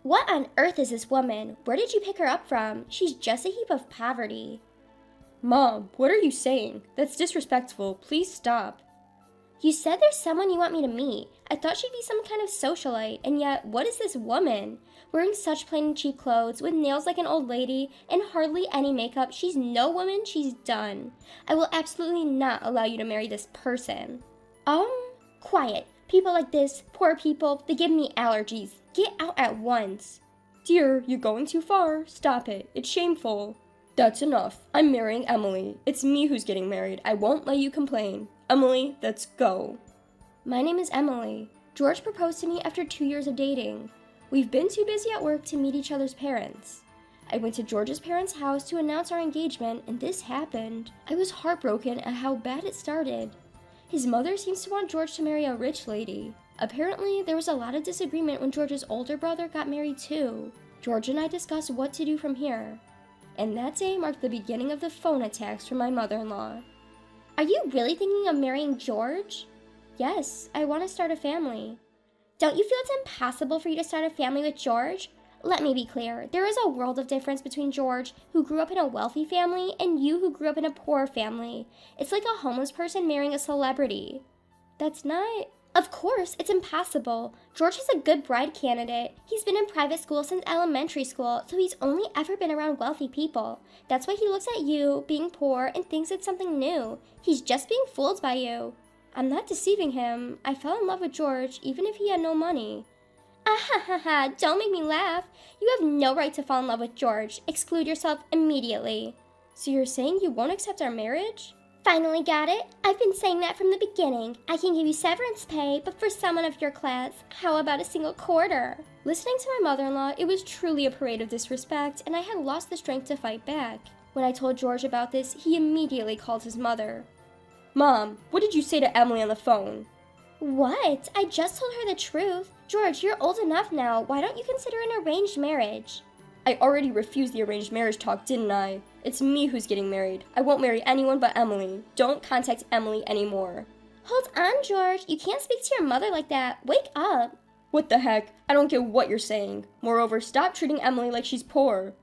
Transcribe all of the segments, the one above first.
What on earth is this woman? Where did you pick her up from? She's just a heap of poverty. Mom, what are you saying? That's disrespectful. Please stop. You said there's someone you want me to meet. I thought she'd be some kind of socialite, and yet, what is this woman? Wearing such plain and cheap clothes, with nails like an old lady, and hardly any makeup. She's no woman, she's done. I will absolutely not allow you to marry this person. Quiet. People like this, poor people, they give me allergies. Get out at once. Dear, you're going too far. Stop it. It's shameful. That's enough. I'm marrying Emily. It's me who's getting married. I won't let you complain. Emily, let's go. My name is Emily. George proposed to me after 2 years of dating. We've been too busy at work to meet each other's parents. I went to George's parents' house to announce our engagement, and this happened. I was heartbroken at how bad it started. His mother seems to want George to marry a rich lady. Apparently, there was a lot of disagreement when George's older brother got married too. George and I discussed what to do from here. And that day marked the beginning of the phone attacks from my mother-in-law. Are you really thinking of marrying George? Yes, I want to start a family. Don't you feel it's impossible for you to start a family with George? Let me be clear, there is a world of difference between George, who grew up in a wealthy family, and you who grew up in a poor family. It's like a homeless person marrying a celebrity. That's not... Of course, it's impossible. George is a good bride candidate. He's been in private school since elementary school, so he's only ever been around wealthy people. That's why he looks at you, being poor, and thinks it's something new. He's just being fooled by you. I'm not deceiving him. I fell in love with George, even if he had no money. Ah ha ha ha, don't make me laugh. You have no right to fall in love with George. Exclude yourself immediately. So you're saying you won't accept our marriage? Finally got it? I've been saying that from the beginning. I can give you severance pay, but for someone of your class, how about a single quarter? Listening to my mother-in-law, it was truly a parade of disrespect, and I had lost the strength to fight back. When I told George about this, he immediately called his mother. Mom, what did you say to Emily on the phone? What? I just told her the truth. George, you're old enough now. Why don't you consider an arranged marriage? I already refused the arranged marriage talk, didn't I? It's me who's getting married. I won't marry anyone but Emily. Don't contact Emily anymore. Hold on, George. You can't speak to your mother like that. Wake up. What the heck? I don't get what you're saying. Moreover, stop treating Emily like she's poor.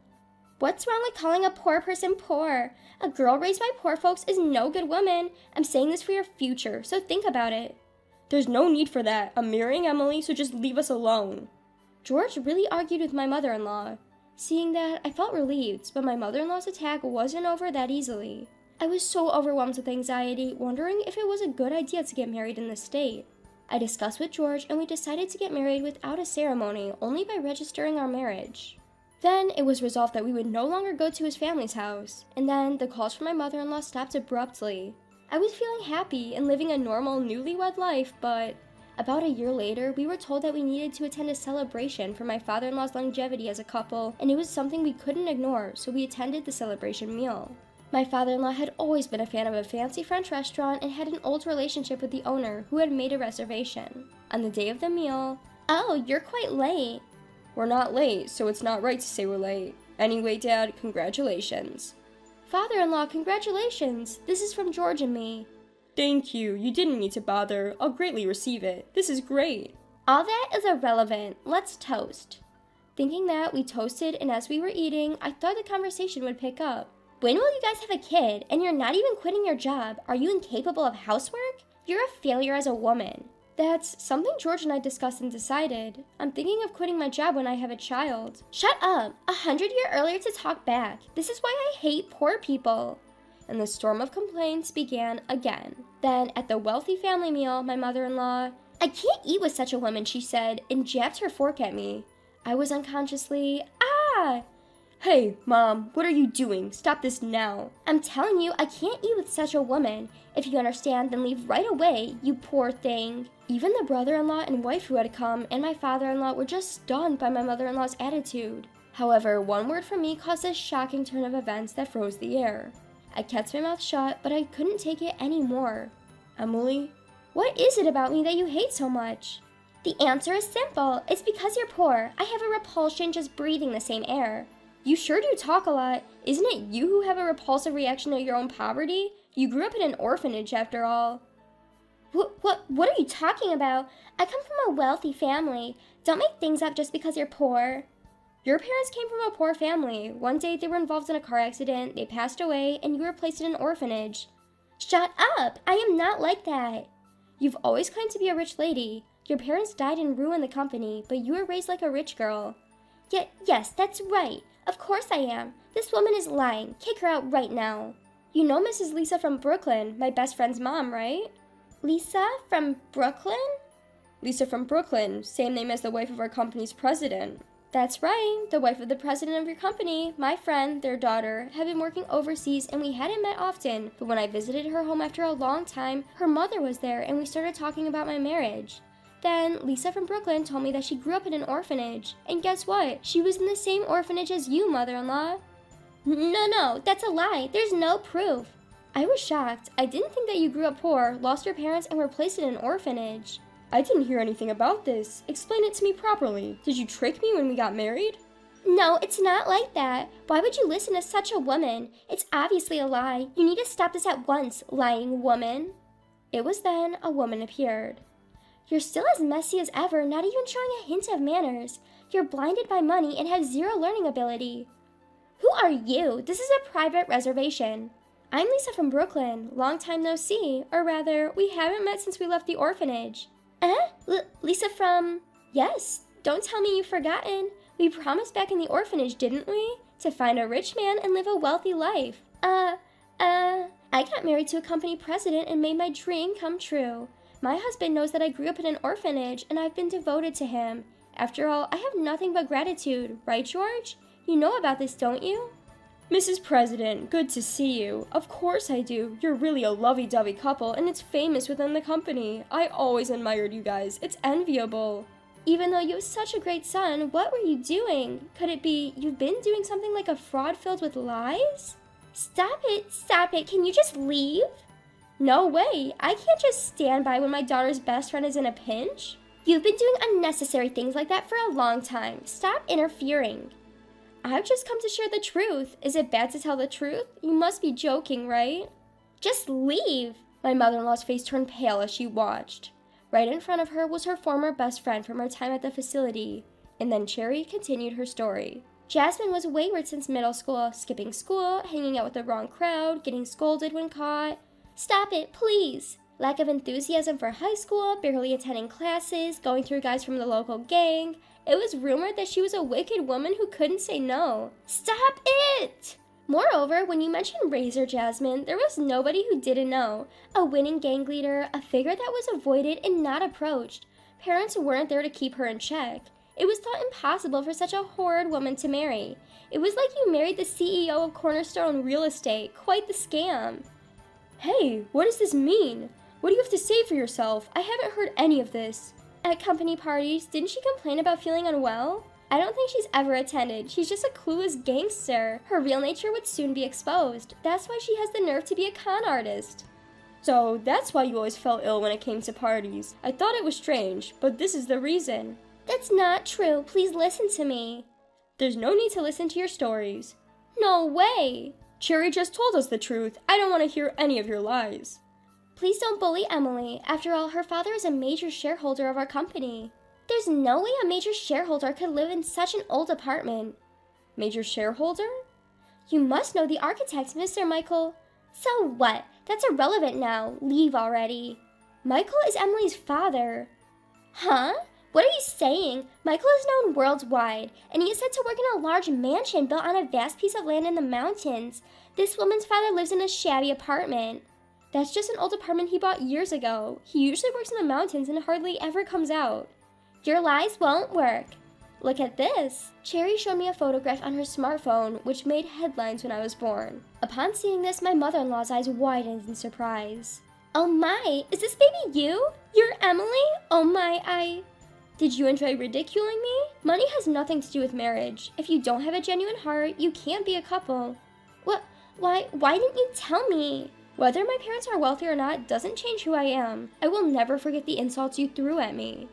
What's wrong with calling a poor person poor? A girl raised by poor folks is no good woman. I'm saying this for your future, so think about it. There's no need for that. I'm marrying Emily, so just leave us alone. George really argued with my mother-in-law. Seeing that, I felt relieved, but my mother-in-law's attack wasn't over that easily. I was so overwhelmed with anxiety, wondering if it was a good idea to get married in this state. I discussed with George, and we decided to get married without a ceremony, only by registering our marriage. Then, it was resolved that we would no longer go to his family's house, and then the calls from my mother-in-law stopped abruptly. I was feeling happy and living a normal, newlywed life, but about a year later, we were told that we needed to attend a celebration for my father-in-law's longevity as a couple, and it was something we couldn't ignore, so we attended the celebration meal. My father-in-law had always been a fan of a fancy French restaurant and had an old relationship with the owner, who had made a reservation. On the day of the meal, "Oh, you're quite late." "We're not late, so it's not right to say we're late. Anyway, Dad, congratulations." "Father-in-law, congratulations. This is from George and me." "Thank you. You didn't need to bother. I'll greatly receive it. This is great." "All that is irrelevant. Let's toast." Thinking that, we toasted, and as we were eating, I thought the conversation would pick up. "When will you guys have a kid? And you're not even quitting your job. Are you incapable of housework? You're a failure as a woman." That's something George and I discussed and decided. I'm thinking of quitting my job when I have a child. Shut up. 100 years earlier to talk back. This is why I hate poor people. And the storm of complaints began again. Then, at the wealthy family meal, my mother-in-law, "I can't eat with such a woman," she said, and jabbed her fork at me. I was unconsciously, "Ah!" "Hey, Mom, what are you doing? Stop this now." "I'm telling you, I can't eat with such a woman. If you understand, then leave right away, you poor thing." Even the brother-in-law and wife who had come and my father-in-law were just stunned by my mother-in-law's attitude. However, one word from me caused a shocking turn of events that froze the air. I kept my mouth shut, but I couldn't take it anymore. "Emily, what is it about me that you hate so much?" "The answer is simple. It's because you're poor. I have a repulsion just breathing the same air." "You sure do talk a lot. Isn't it you who have a repulsive reaction to your own poverty? You grew up in an orphanage, after all." What are you talking about? I come from a wealthy family. Don't make things up just because you're poor. Your parents came from a poor family. One day they were involved in a car accident, they passed away, and you were placed in an orphanage. Shut up! I am not like that. You've always claimed to be a rich lady. Your parents died and ruined the company, but you were raised like a rich girl. Yes, that's right. Of course I am. This woman is lying. Kick her out right now. You know Mrs. Lisa from Brooklyn, my best friend's mom, right? Lisa from Brooklyn? Lisa from Brooklyn, same name as the wife of our company's president. That's right, the wife of the president of your company, my friend, their daughter, had been working overseas and we hadn't met often, but when I visited her home after a long time, her mother was there and we started talking about my marriage. Then, Lisa from Brooklyn told me that she grew up in an orphanage, and guess what? She was in the same orphanage as you, mother-in-law. No, that's a lie. There's no proof. I was shocked. I didn't think that you grew up poor, lost your parents, and were placed in an orphanage. I didn't hear anything about this. Explain it to me properly. Did you trick me when we got married? No, it's not like that. Why would you listen to such a woman? It's obviously a lie. You need to stop this at once, lying woman. It was then a woman appeared. You're still as messy as ever, not even showing a hint of manners. You're blinded by money and have zero learning ability. Who are you? This is a private reservation. I'm Lisa from Brooklyn. Long time no see. Or rather, we haven't met since we left the orphanage. Lisa from... Yes. Don't tell me you've forgotten. We promised back in the orphanage, didn't we? To find a rich man and live a wealthy life. I got married to a company president and made my dream come true. My husband knows that I grew up in an orphanage and I've been devoted to him. After all, I have nothing but gratitude, right, George? You know about this, don't you? Mrs. President, good to see you. Of course I do. You're really a lovey-dovey couple and it's famous within the company. I always admired you guys. It's enviable. Even though you have such a great son, what were you doing? Could it be you've been doing something like a fraud filled with lies? Stop it. Can you just leave? No way. I can't just stand by when my daughter's best friend is in a pinch. You've been doing unnecessary things like that for a long time. Stop interfering. I've just come to share the truth. Is it bad to tell the truth? You must be joking, right? Just leave. My mother-in-law's face turned pale as she watched. Right in front of her was her former best friend from her time at the facility. And then Cherry continued her story. Jasmine was wayward since middle school, skipping school, hanging out with the wrong crowd, getting scolded when caught. Stop it, please. Lack of enthusiasm for high school, barely attending classes, going through guys from the local gang. It was rumored that she was a wicked woman who couldn't say no. Stop it! Moreover, when you mentioned Razor, Jasmine, there was nobody who didn't know. A winning gang leader, a figure that was avoided and not approached. Parents weren't there to keep her in check. It was thought impossible for such a horrid woman to marry. It was like you married the CEO of Cornerstone Real Estate. Quite the scam. Hey, what does this mean? What do you have to say for yourself? I haven't heard any of this. At company parties, didn't she complain about feeling unwell? I don't think she's ever attended. She's just a clueless gangster. Her real nature would soon be exposed. That's why she has the nerve to be a con artist. So that's why you always felt ill when it came to parties. I thought it was strange, but this is the reason. That's not true. Please listen to me. There's no need to listen to your stories. No way. Cherry just told us the truth. I don't want to hear any of your lies. Please don't bully Emily. After all, her father is a major shareholder of our company. There's no way a major shareholder could live in such an old apartment. Major shareholder? You must know the architect, Mr. Michael. So what? That's irrelevant now. Leave already. Michael is Emily's father. Huh? What are you saying? Michael is known worldwide, and he is said to work in a large mansion built on a vast piece of land in the mountains. This woman's father lives in a shabby apartment. That's just an old apartment he bought years ago. He usually works in the mountains and hardly ever comes out. Your lies won't work. Look at this. Cherry showed me a photograph on her smartphone, which made headlines when I was born. Upon seeing this, my mother-in-law's eyes widened in surprise. Oh my, is this baby you? You're Emily? Oh my, Did you enjoy ridiculing me? Money has nothing to do with marriage. If you don't have a genuine heart, you can't be a couple. What? Why didn't you tell me? Whether my parents are wealthy or not doesn't change who I am. I will never forget the insults you threw at me.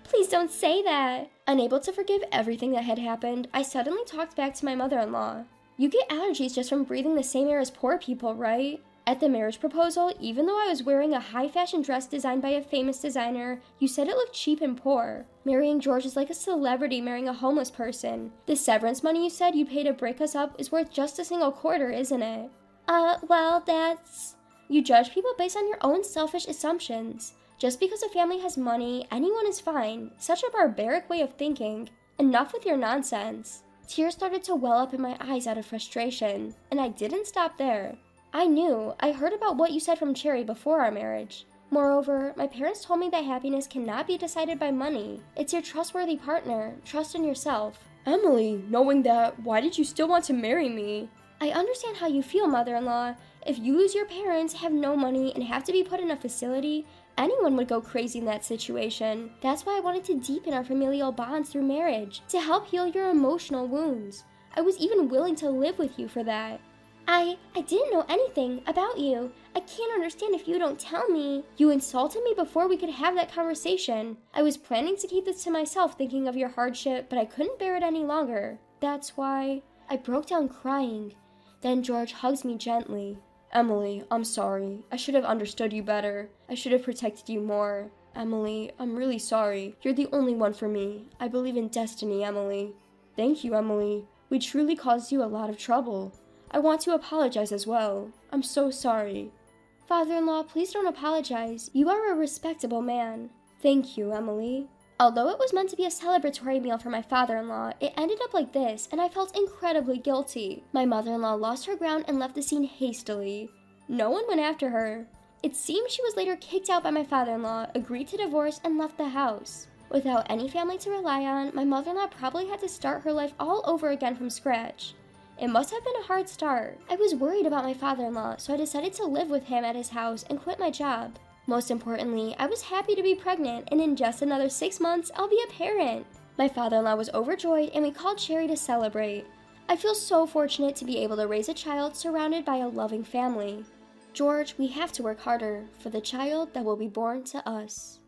Please don't say that. Unable to forgive everything that had happened, I suddenly talked back to my mother-in-law. You get allergies just from breathing the same air as poor people, right? At the marriage proposal, even though I was wearing a high-fashion dress designed by a famous designer, you said it looked cheap and poor. Marrying George is like a celebrity marrying a homeless person. The severance money you said you'd pay to break us up is worth just a single quarter, isn't it? Well, that's... You judge people based on your own selfish assumptions. Just because a family has money, anyone is fine. Such a barbaric way of thinking. Enough with your nonsense. Tears started to well up in my eyes out of frustration, and I didn't stop there. I heard about what you said from Cherry before our marriage. Moreover, my parents told me that happiness cannot be decided by money. It's your trustworthy partner. Trust in yourself. Emily, knowing that, why did you still want to marry me? I understand how you feel, mother-in-law. If you lose your parents, have no money, and have to be put in a facility, anyone would go crazy in that situation. That's why I wanted to deepen our familial bonds through marriage, to help heal your emotional wounds. I was even willing to live with you for that. I didn't know anything about you. I can't understand if you don't tell me. You insulted me before we could have that conversation. I was planning to keep this to myself, thinking of your hardship, but I couldn't bear it any longer. That's why I broke down crying. Then George hugs me gently. Emily, I'm sorry. I should have understood you better. I should have protected you more. Emily, I'm really sorry. You're the only one for me. I believe in destiny, Emily. Thank you, Emily. We truly caused you a lot of trouble. I want to apologize as well. I'm so sorry. Father-in-law, please don't apologize. You are a respectable man. Thank you, Emily. Although it was meant to be a celebratory meal for my father-in-law, it ended up like this, and I felt incredibly guilty. My mother-in-law lost her ground and left the scene hastily. No one went after her. It seems she was later kicked out by my father-in-law, agreed to divorce, and left the house. Without any family to rely on, my mother-in-law probably had to start her life all over again from scratch. It must have been a hard start. I was worried about my father-in-law, so I decided to live with him at his house and quit my job. Most importantly, I was happy to be pregnant, and in just another 6 months, I'll be a parent. My father-in-law was overjoyed, and we called Cherry to celebrate. I feel so fortunate to be able to raise a child surrounded by a loving family. George, we have to work harder for the child that will be born to us.